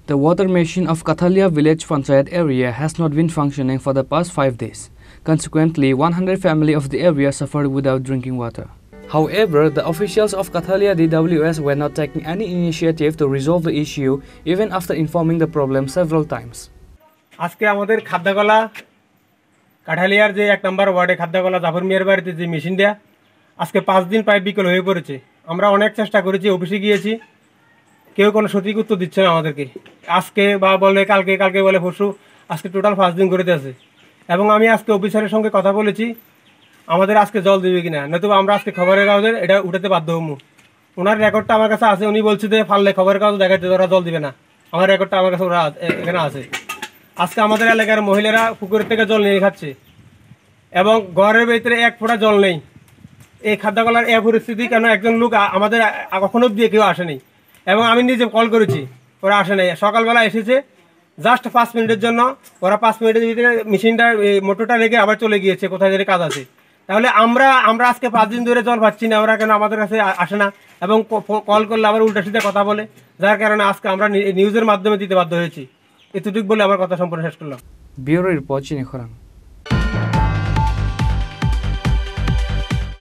The water machine of Kathalia village Panchayat area has not been functioning for the past 5 days. Consequently, 100 families of the area suffered without drinking water. However, the officials of Kathalia DWS were not taking any initiative to resolve the issue even after informing the problem several times. আজকে আমাদের খাদ্যকলা কাঠালিয়ার যে 1 নম্বর ওয়ার্ডে খাদ্যকলা জাফর মিয়ার বাড়িতে যে machine দেয়া আজকে 5 দিন প্রায় বিকল হয়ে পড়েছে। আমরা অনেক চেষ্টা করেছি, অফিসে গিয়েছি, কেউ কোনো সঠিক উত্তর দিচ্ছে না আমাদেরকে। আজকে বা বলে কালকে বলে পরশু, আজকে টোটাল 5 দিন করে দিয়েছে। এবং আমি আজকে অফিসারের সঙ্গে কথা বলেছি আমাদের আজকে জল দেবে কিনা, নতুবা আমরা আজকে খবরের কাগজে এটা উঠাতে বাধ্য হবো। ওনার রেকর্ডটা আমার কাছে আছে, উনি বলছে যে ফাললে খবরের কাগজ দেখাচ্ছে ওরা জল দিবে না। আমার রেকর্ডটা আমার কাছে ওরা এখানে আছে। আজকে আমাদের এলাকার মহিলারা পুকুরের থেকে জল নিয়ে খাচ্ছে এবং ঘরের ভিতরে 1 ফোঁটা জল নেই। এই খাদ্যকলার এই পরিস্থিতি কেন, একজন লোক আমাদের কখনো দিয়ে কেউ আসেনি এবং আমি নিজে কল করেছি, ওরা আসে নাই। সকালবেলা এসেছে জাস্ট 5 মিনিটের জন্য, ওরা 5 মিনিটের ভিতরে মেশিনটা মোটরটা রেখে আবার চলে গিয়েছে কোথায় যেন কাজ আছে। তাহলে আমরা আজকে 5 দিন ধরে জল পাচ্ছি না, ওরা কেন আমাদের কাছে আসে না এবং কল করলে আবার উল্টা সিধা কথা বলে, যার কারণে আজকে আমরা নিউজের মাধ্যমে দিতে বাধ্য হয়েছি। এতটুকু বলে আমার কথা সম্পূর্ণ শেষ করলাম। ব্যুরো রিপোর্ট চিনি খরান।